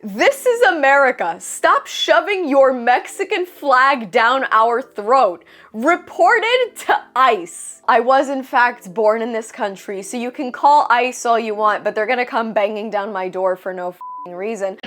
This is America. Stop shoving your Mexican flag down our throat. Reported to ICE. I was in fact born in this country, so you can call ICE all you want, but they're gonna come banging down my door for no f***ing reason.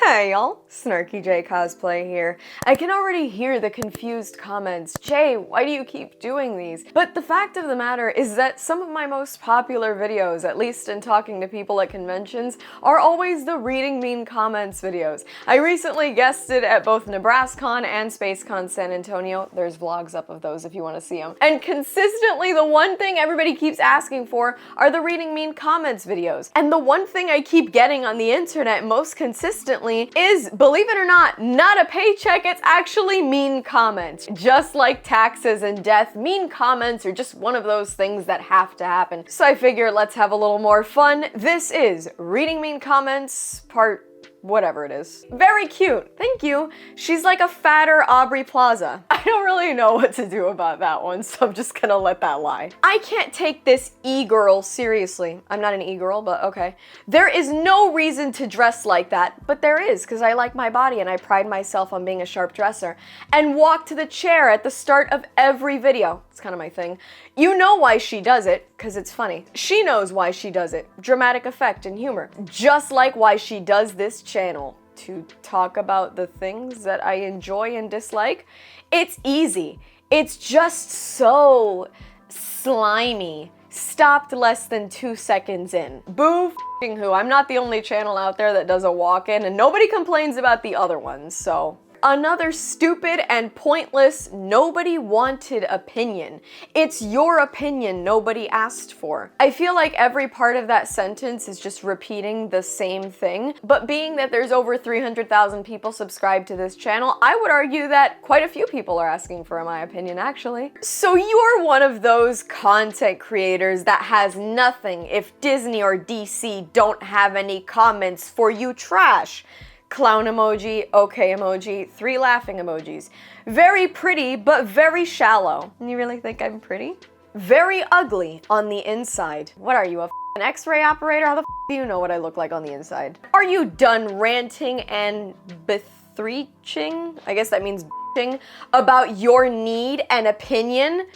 Hey y'all, SnarkyJay Cosplay here. I can already hear the confused comments, Jay, why do you keep doing these? But the fact of the matter is that some of my most popular videos, at least in talking to people at conventions, are always the reading mean comments videos. I recently guested at both NebraskaCon and SpaceCon San Antonio. There's vlogs up of those if you want to see them. And consistently the one thing everybody keeps asking for are the reading mean comments videos. And the one thing I keep getting on the internet most consistently is, believe it or not a paycheck, it's actually mean comments. Just like taxes and death, mean comments are just one of those things that have to happen. So I figure let's have a little more fun. This is Reading Mean Comments Part whatever it is. Very cute, thank you. She's like a fatter Aubrey Plaza. I don't really know what to do about that one, so I'm just gonna let that lie. I can't take this e-girl seriously. I'm not an e-girl, but okay. There is no reason to dress like that, but there is, because I like my body and I pride myself on being a sharp dresser. And walk to the chair at the start of every video. It's kind of my thing. You know why she does it, because it's funny. She knows why she does it. Dramatic effect and humor. Just like why she does this channel, to talk about the things that I enjoy and dislike. It's easy. It's just so slimy. Stopped less than 2 seconds in. Boo f***ing who. I'm not the only channel out there that does a walk-in, and nobody complains about the other ones, so. Another stupid and pointless, nobody wanted opinion. It's your opinion nobody asked for. I feel like every part of that sentence is just repeating the same thing, but being that there's over 300,000 people subscribed to this channel, I would argue that quite a few people are asking for my opinion, actually. So you're one of those content creators that has nothing if Disney or DC don't have any comments for you trash. Clown emoji, okay emoji, 3 laughing emojis. Very pretty, but very shallow. You really think I'm pretty? Very ugly on the inside. What are you, an X-ray operator? How the f do you know what I look like on the inside? Are you done ranting and bethreaching? I guess that means bitching about your need and opinion?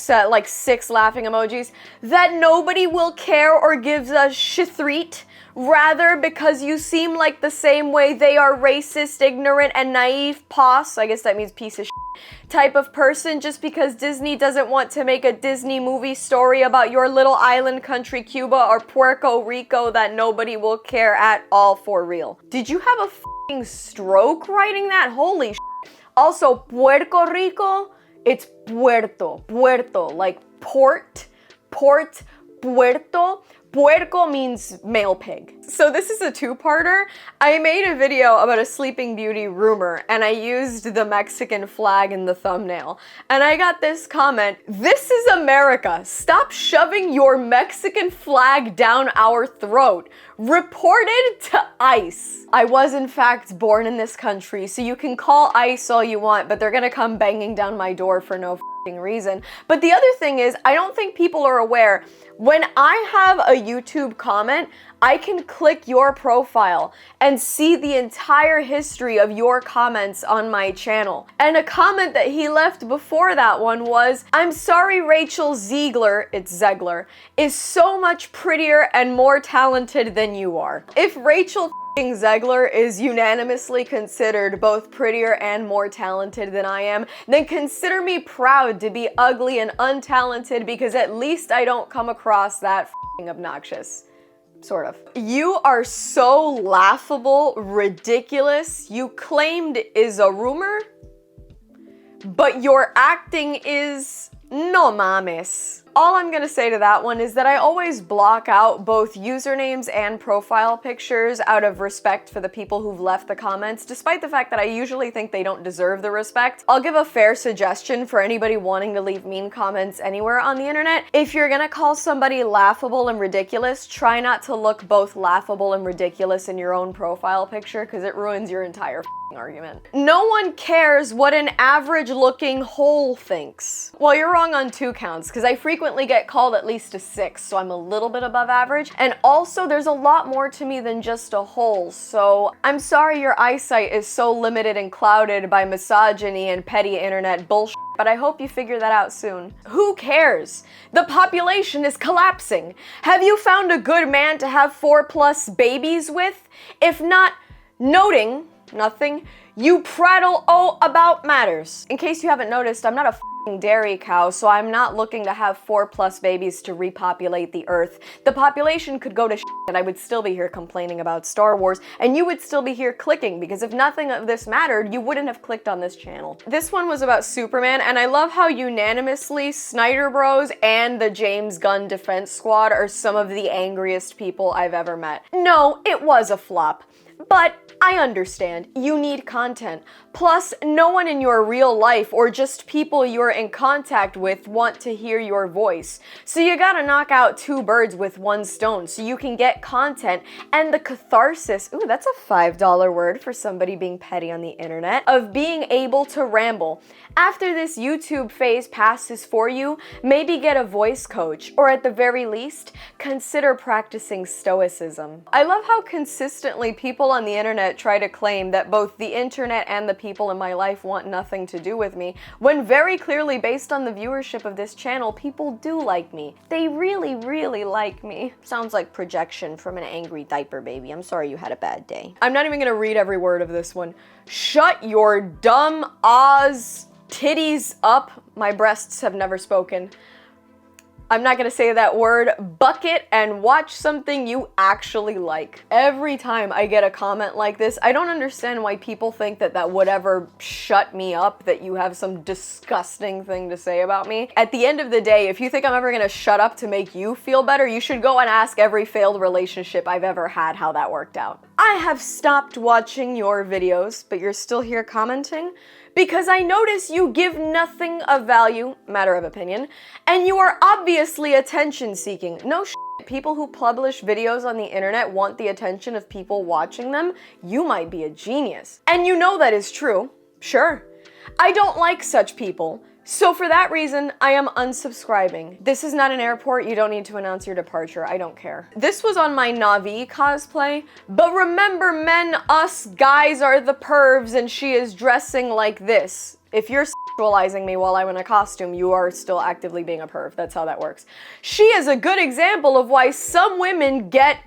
Like 6 laughing emojis. That nobody will care or gives a shithreet. Rather, because you seem like the same way they are racist, ignorant, and naive pos, I guess that means piece of shit, type of person, just because Disney doesn't want to make a Disney movie story about your little island country Cuba or Puerto Rico that nobody will care at all for real. Did you have a f***ing stroke writing that? Holy shit. Also, Puerto Rico, it's Puerto, like port, Puerto. Puerco means male pig. So this is a 2-parter. I made a video about a Sleeping Beauty rumor and I used the Mexican flag in the thumbnail. And I got this comment, this is America. Stop shoving your Mexican flag down our throat. Reported to ICE. I was in fact born in this country, so you can call ICE all you want, but they're gonna come banging down my door for no reason. But the other thing is, I don't think people are aware, when I have a YouTube comment, I can click your profile and see the entire history of your comments on my channel. And a comment that he left before that one was, I'm sorry Rachel Ziegler, it's Zegler, is so much prettier and more talented than you are. If Rachel Zegler is unanimously considered both prettier and more talented than I am, then consider me proud to be ugly and untalented, because at least I don't come across that f***ing obnoxious. Sort of. You are so laughable, ridiculous, you claimed is a rumor, but your acting is no mames. All I'm gonna say to that one is that I always block out both usernames and profile pictures out of respect for the people who've left the comments, despite the fact that I usually think they don't deserve the respect. I'll give a fair suggestion for anybody wanting to leave mean comments anywhere on the internet. If you're gonna call somebody laughable and ridiculous, try not to look both laughable and ridiculous in your own profile picture, because it ruins your entire argument. No one cares what an average looking whole thinks. Well, you're wrong on 2 counts, because I frequently frequently get called at least a 6, so I'm a little bit above average. And also, there's a lot more to me than just a hole, so I'm sorry your eyesight is so limited and clouded by misogyny and petty internet bullshit, but I hope you figure that out soon. Who cares? The population is collapsing. Have you found a good man to have 4+ babies with? If not, noting nothing, you prattle about matters. In case you haven't noticed, I'm not a dairy cow, so I'm not looking to have 4+ babies to repopulate the earth. The population could go to and I would still be here complaining about Star Wars, and you would still be here clicking, because if nothing of this mattered, you wouldn't have clicked on this channel. This one was about Superman, and I love how unanimously Snyder Bros and the James Gunn Defense Squad are some of the angriest people I've ever met. No, it was a flop. But I understand, you need content. Plus, no one in your real life or just people you're in contact with want to hear your voice. So you gotta knock out 2 birds with 1 stone so you can get content and the catharsis, ooh, that's a $5 word for somebody being petty on the internet, of being able to ramble. After this YouTube phase passes for you, maybe get a voice coach, or at the very least, consider practicing stoicism. I love how consistently people on the internet try to claim that both the internet and the people in my life want nothing to do with me, when very clearly, based on the viewership of this channel, people do like me. They really, really like me. Sounds like projection from an angry diaper baby. I'm sorry you had a bad day. I'm not even gonna read every word of this one. Shut your dumb Oz titties up. My breasts have never spoken. I'm not gonna say that word. Bucket and watch something you actually like. Every time I get a comment like this, I don't understand why people think that that would ever shut me up, that you have some disgusting thing to say about me. At the end of the day, if you think I'm ever gonna shut up to make you feel better, you should go and ask every failed relationship I've ever had how that worked out. I have stopped watching your videos, but you're still here commenting? Because I notice you give nothing of value, matter of opinion, and you are obviously attention-seeking. No shit, people who publish videos on the internet want the attention of people watching them. You might be a genius. And you know that is true. Sure. I don't like such people. So for that reason, I am unsubscribing. This is not an airport, you don't need to announce your departure, I don't care. This was on my Na'vi cosplay, but remember men, us guys are the pervs and she is dressing like this. If you're sexualizing me while I'm in a costume, you are still actively being a perv, that's how that works. She is a good example of why some women get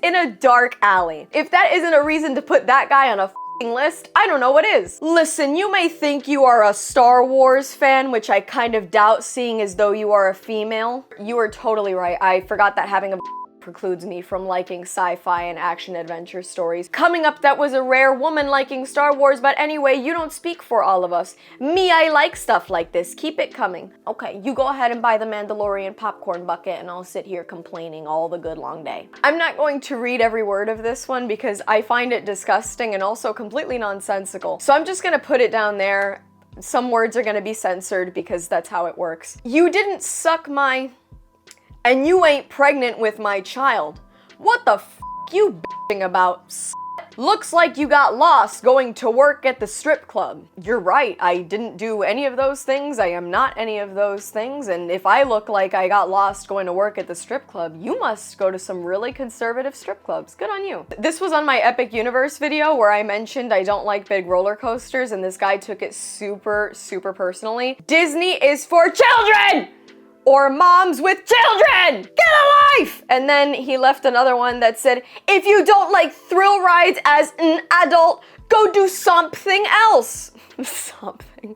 in a dark alley. If that isn't a reason to put that guy on a list, I don't know what is. Listen, you may think you are a Star Wars fan, which I kind of doubt, seeing as though you are a female. You are totally right. I forgot that having a precludes me from liking sci-fi and action-adventure stories. Coming up, that was a rare woman liking Star Wars, but anyway, you don't speak for all of us. Me, I like stuff like this. Keep it coming. Okay, you go ahead and buy the Mandalorian popcorn bucket and I'll sit here complaining all the good long day. I'm not going to read every word of this one because I find it disgusting and also completely nonsensical. So I'm just gonna put it down there. Some words are gonna be censored because that's how it works. You didn't suck my... and you ain't pregnant with my child. What the f*** you b***ing about? Looks like you got lost going to work at the strip club. You're right, I didn't do any of those things. I am not any of those things. And if I look like I got lost going to work at the strip club, you must go to some really conservative strip clubs. Good on you. This was on my Epic Universe video where I mentioned I don't like big roller coasters and this guy took it super, super personally. Disney is for children! Or moms with children! Get a life! And then he left another one that said, if you don't like thrill rides as an adult, go do something else. Something.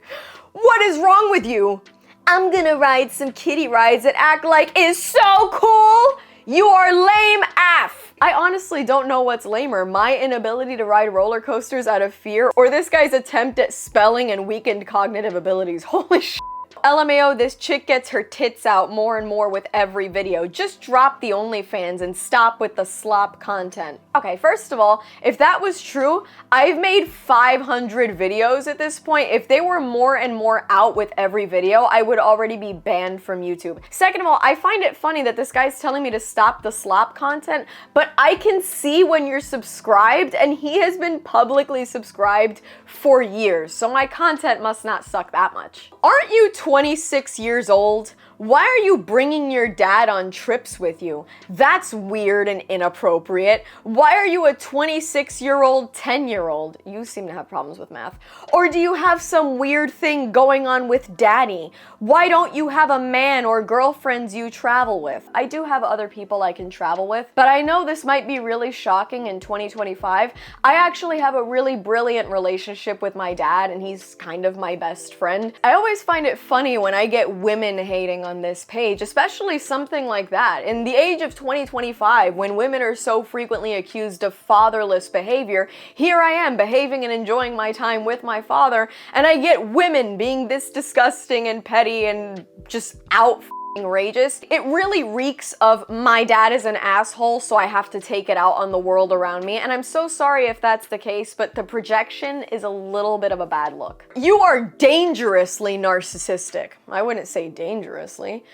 What is wrong with you? I'm gonna ride some kiddie rides that act like is so cool. You are lame AF. I honestly don't know what's lamer, my inability to ride roller coasters out of fear, or this guy's attempt at spelling and weakened cognitive abilities. Holy shit. LMAO, this chick gets her tits out more and more with every video. Just drop the OnlyFans and stop with the slop content. Okay, first of all, if that was true, I've made 500 videos at this point. If they were more and more out with every video, I would already be banned from YouTube. Second of all, I find it funny that this guy's telling me to stop the slop content, but I can see when you're subscribed, and he has been publicly subscribed for years, so my content must not suck that much. Aren't you 26 years old? Why are you bringing your dad on trips with you? That's weird and inappropriate. Why are you a 26-year-old 10-year-old? You seem to have problems with math. Or do you have some weird thing going on with daddy? Why don't you have a man or girlfriends you travel with? I do have other people I can travel with, but I know this might be really shocking in 2025. I actually have a really brilliant relationship with my dad, and he's kind of my best friend. I always find it funny when I get women hating on this page, especially something like that. In the age of 2025, when women are so frequently accused of fatherless behavior, here I am behaving and enjoying my time with my father, and I get women being this disgusting and petty and just outrageous. It really reeks of my dad is an asshole, so I have to take it out on the world around me, and I'm so sorry if that's the case, but the projection is a little bit of a bad look. You are dangerously narcissistic. I wouldn't say dangerously.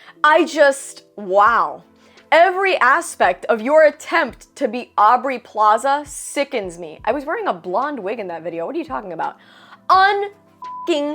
Wow. Every aspect of your attempt to be Aubrey Plaza sickens me. I was wearing a blonde wig in that video. What are you talking about?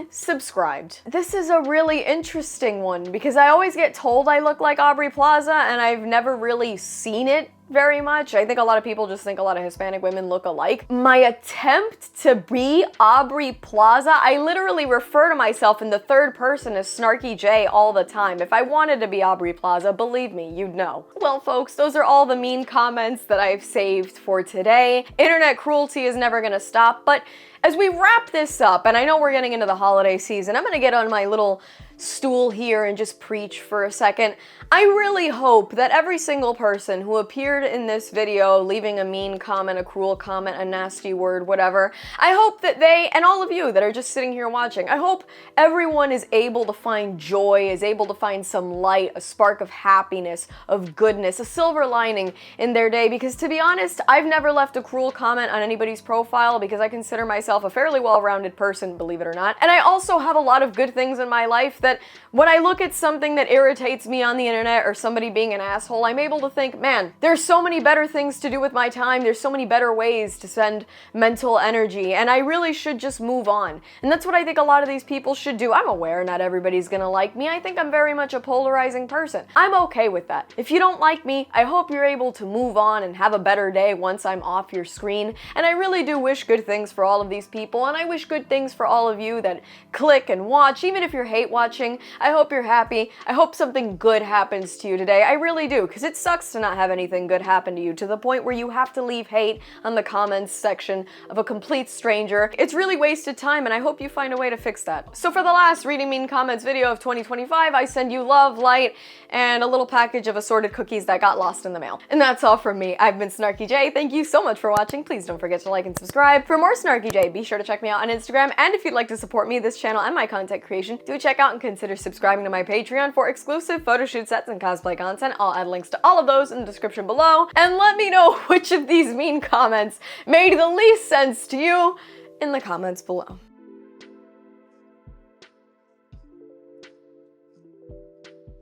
Subscribed. This is a really interesting one because I always get told I look like Aubrey Plaza and I've never really seen it very much. I think a lot of people just think a lot of Hispanic women look alike. My attempt to be Aubrey Plaza, I literally refer to myself in the third person as SnarkyJay all the time. If I wanted to be Aubrey Plaza, believe me, you'd know. Well, folks, those are all the mean comments that I've saved for today. Internet cruelty is never gonna stop, but as we wrap this up, and I know we're getting into the holiday season, I'm gonna get on my little stool here and just preach for a second. I really hope that every single person who appeared in this video leaving a mean comment, a cruel comment, a nasty word, whatever, I hope that they, and all of you that are just sitting here watching, I hope everyone is able to find joy, is able to find some light, a spark of happiness, of goodness, a silver lining in their day, because to be honest, I've never left a cruel comment on anybody's profile because I consider myself a fairly well-rounded person, believe it or not. And I also have a lot of good things in my life that when I look at something that irritates me on the internet or somebody being an asshole, I'm able to think, man, there's so many better things to do with my time, there's so many better ways to spend mental energy, and I really should just move on. And that's what I think a lot of these people should do. I'm aware not everybody's gonna like me. I think I'm very much a polarizing person. I'm okay with that. If you don't like me, I hope you're able to move on and have a better day once I'm off your screen. And I really do wish good things for all of these people, and I wish good things for all of you that click and watch, even if you're hate watching. I hope you're happy. I hope something good happens to you today. I really do, because it sucks to not have anything good happen to you, to the point where you have to leave hate on the comments section of a complete stranger. It's really wasted time, and I hope you find a way to fix that. So for the last Reading Mean Comments video of 2025, I send you love, light, and a little package of assorted cookies that got lost in the mail. And that's all from me. I've been SnarkyJay. Thank you so much for watching. Please don't forget to like and subscribe. For more SnarkyJay, be sure to check me out on Instagram, and if you'd like to support me, this channel, and my content creation, do check out and consider subscribing to my Patreon for exclusive photo shoot sets and cosplay content. I'll add links to all of those in the description below, and let me know which of these mean comments made the least sense to you in the comments below.